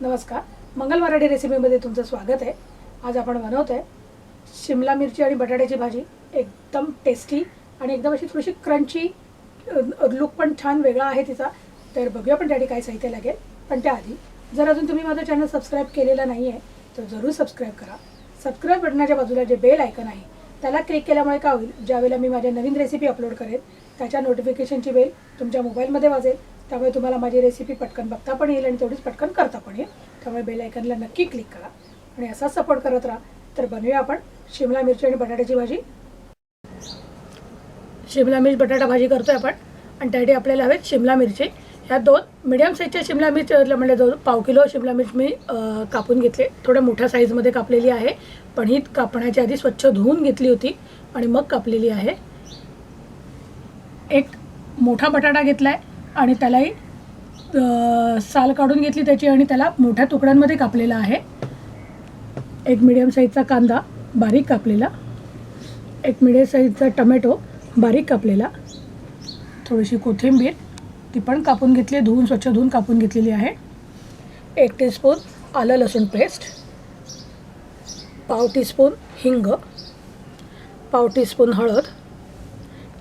नमस्कार, मंगल मराठी रेसिपीमध्ये तुमचं स्वागत आहे। आज आपण बनवत आहे शिमला मिरची आणि बटाट्याची भाजी। एकदम टेस्टी आणि एकदम अशी थोडीशी क्रंची, लुक पण छान वेगळा आहे तिचा। तर बघूया पण त्यासाठी काय साहित्य लागेल। पण त्याआधी जर अजून तुम्ही माझं चॅनल सबस्क्राईब केलेलं नाही आहे तर जरूर सबस्क्राईब करा। सबस्क्राईब बटनाच्या बाजूला जे बेल आयकन आहे त्याला क्लिक केल्यामुळे काय होईल, ज्यावेळेला मी माझ्या नवीन रेसिपी अपलोड करेन त्याच्या नोटिफिकेशनची बेल तुमच्या मोबाईलमध्ये वाजेल। त्यामुळे तुम्हाला माझी रेसिपी पटकन बघता पण येईल आणि तेवढीच पटकन करता पण येईल। त्यामुळे बेल आयकनला नक्की क्लिक करा आणि असा सपोर्ट करत राहा। तर बनवूया आपण शिमला मिरची आणि बटाट्याची भाजी। शिमला मिर्च बटाटा भाजी करतोय आपण आणि त्यासाठी आपल्याला हवे शिमला मिरची। ह्या दोन मीडियम साईजच्या शिमला मिर्च म्हणजे जो पाव किलो शिमला मिर्च मी कापून घेतले। थोड्या मोठ्या साईजमध्ये कापलेली आहे, पण ही कापण्याच्या आधी स्वच्छ धुवून घेतली होती आणि मग कापलेली आहे। एक मोठा बटाटा घेतलाय आणि त्यालाही साल काढून घेतली त्याची आणि त्याला मोठ्या तुकड्यांमध्ये कापलेला आहे। एक मीडियम साईजचा कांदा बारीक कापलेला, एक मीडियम साईजचा टोमॅटो बारीक कापलेला, थोडीशी कोथिंबीर ती पण कापून घेतली, धुवून स्वच्छ धुवून कापून घेतलेली आहे। 1 टीस्पून आलं लसूण पेस्ट, पाव टीस्पून हिंग, पाव टीस्पून हळद,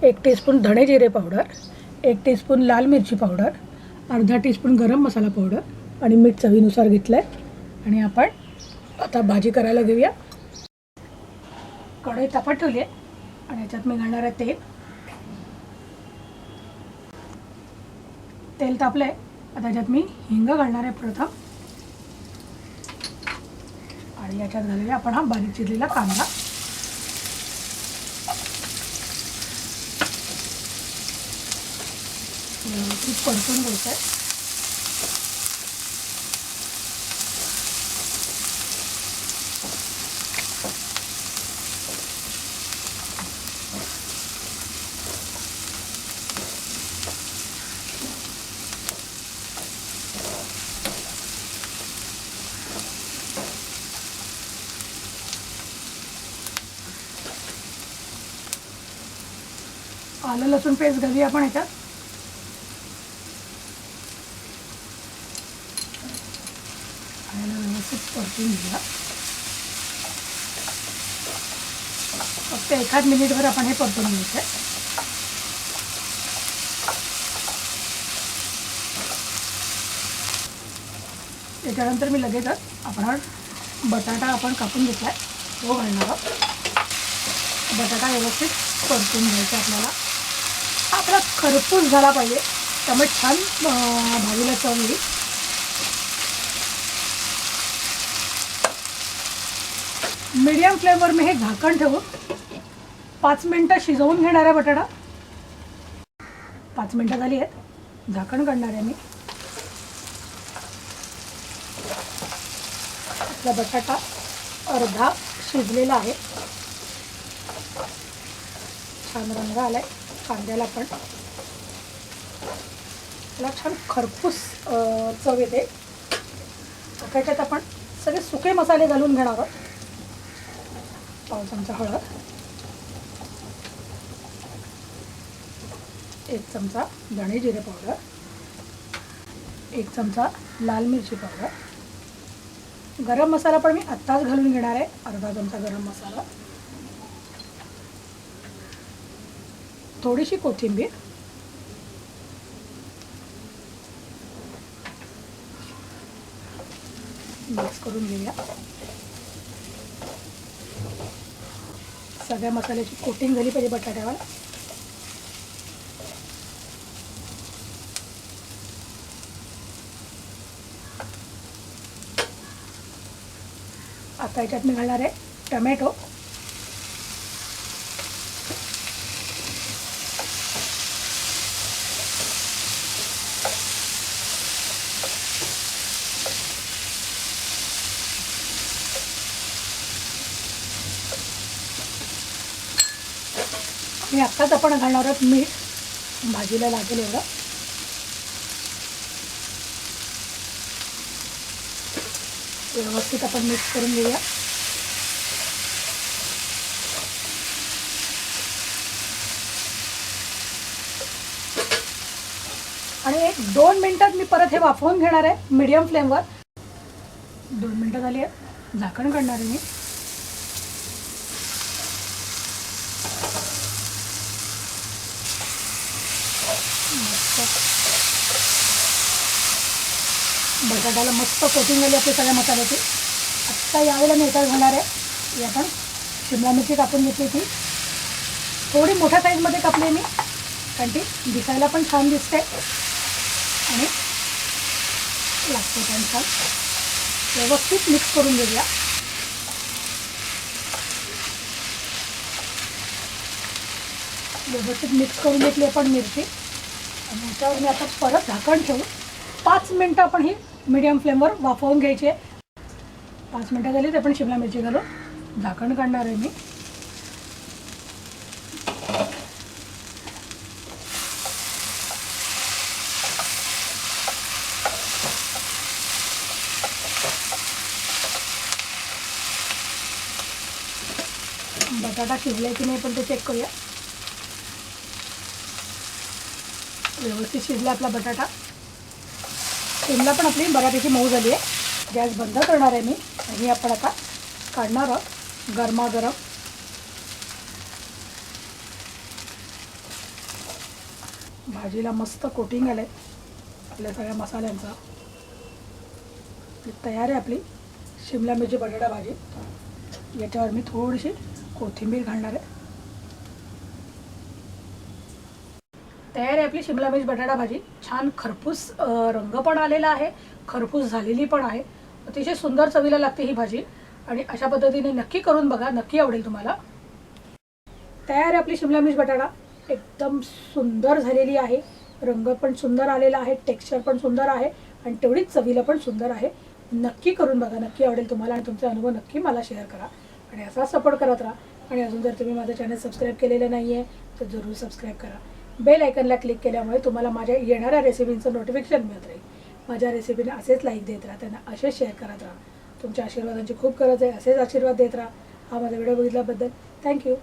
1 टीस्पून धणे जिरे पावडर, 1 टीस्पून लाल मिरची पावडर, अर्धा टीस्पून गरम मसाला पावडर आणि मीठ चवीनुसार घेतलं आहे। आणि आपण आता भाजी करायला घेऊया। कढई तापत ठेवली आहे आणि याच्यात मी घालणार आहे तेल। तेल तापलं आहे, आता याच्यात मी हिंग घालणार आहे प्रथम आणि याच्यात घालूया आपण हा बारीक चिरलेला कांदा। व्यवस्थित परतून घ्यायचं आहे। आलं लसूण पेस्ट घालूया आपण याच्यात। व्यवस्थित परतून घेऊया, फक्त 1 मिनिटभर आपण हे परतून घ्यायचं आहे। त्याच्यानंतर मी लगेचच आपण बटाटा आपण कापून घेतला आहे तो घालणार आहोत। बटाटा व्यवस्थित परतून घ्यायचा आपल्याला, आपला खरपूस झाला पाहिजे, त्यामुळे छान भाजीला चव येईल। मीडियम फ्लेमवर मी हे झाकण ठेवून 5 मिनिटं शिजवून घेणार आहे बटाटा। 5 मिनिटं झाली आहेत, झाकण काढणार आहे मी। आपला बटाटा अर्धा शिजलेला आहे, छान रंग आलाय कांद्याला पण, त्याला छान खरपूस चव येते। त्याच्यात आपण सगळे सुके मसाले घालून घेणार आहोत। पाव चमचा हळद, 1 चमचा धणे जिरे पावडर, 1 चमचा लाल मिरची पावडर, गरम मसाला पण मी आत्ताच घालून घेणार आहे, अर्धा चमचा गरम मसाला, थोडीशी कोथिंबीर, मिक्स करून घेऊया। सगळ्या मसाल्याची कोटिंग झाली पाहिजे बटाट्यावर। आता याच्यात मी घालणार आहे टोमॅटो, आणि आत्ताच आपण घालणार आहोत मीठ, भाजीला लागेल एवढं। व्यवस्थित आपण मिक्स करून घेऊया। आणि 1-2 मिनिटात मी परत हे वाफवून घेणार आहे मीडियम फ्लेमवर। 2 मिनटं झाली आहे, झाकण काढणार आहे मी. बटाट्याला मस्त कोटिंग झाली आपली सगळ्या मसाल्याची. आत्ता यावेळेला मी याच्यात घालणार आहे ही आपण शिमला मिरची कापून घेतली ती. थोडी मोठ्या साईजमध्ये कापली मी, कारण ती दिसायला पण छान दिसते आणि लागते पण छान. व्यवस्थित मिक्स करून घेऊया. व्यवस्थित मिक्स करून घेतली आपण मिरची आणि याच्यावर मी आता परत झाकण ठेवून 5 मिनटं आपण ही मीडियम फ्लेमवर वाफवून घ्यायची आहे. 5 मिनटं झाली तर आपण शिमला मिरची घालून झाकण काढणार आहे मी. बटाटा शिजलाय की नाही पण ते चेक करूया. व्यवस्थित शिजला आपला बटाटा. शिमला पण आपली बऱ्यापैकी मऊ झाली आहे. गॅस बंद करणार आहे मी आणि आपण आता काढणार आहोत गरमागरम. भाजीला मस्त कोटिंग आलं आहे आपल्या सगळ्या मसाल्यांचा. तयार आहे आपली शिमला मिरची बटाटा भाजी. याच्यावर मी थोडीशी कोथिंबीर घालणार आहे. तयार आहे आपली शिमला मिरची बटाटा भाजी. छान खरपूस रंग पण आलेला आहे, खरपूस झालेली पण आहे. अतिशय सुंदर चवीला लागते ही भाजी आणि अशा पद्धतीने नक्की करून बघा, नक्की आवडेल तुम्हाला. तयार आहे आपली शिमला मिरची बटाटा. एकदम सुंदर झालेली आहे, रंग पण सुंदर आलेला आहे, टेक्स्चर पण सुंदर आहे आणि तेवढीच चवीला पण सुंदर आहे. नक्की करून बघा, नक्की आवडेल तुम्हाला आणि तुमचे अनुभव नक्की मला शेअर करा आणि असा सपोर्ट करत राहा. आणि अजून जर तुम्ही माझं चॅनल सबस्क्राईब केलेलं नाही आहे तर जरूर सबस्क्राईब करा. बेल आयकनला क्लिक केल्यामुळे तुम्हाला माझ्या येणाऱ्या रेसिपींचं नोटिफिकेशन मिळत राहील. माझ्या रेसिपीने असेच लाईक देत राहा, त्यांना असेच शेअर करत राहा. तुमच्या आशीर्वादांची खूप गरज आहे. असेच आशीर्वाद देत राहा. हा माझा व्हिडिओ बघितल्याबद्दल थँक्यू.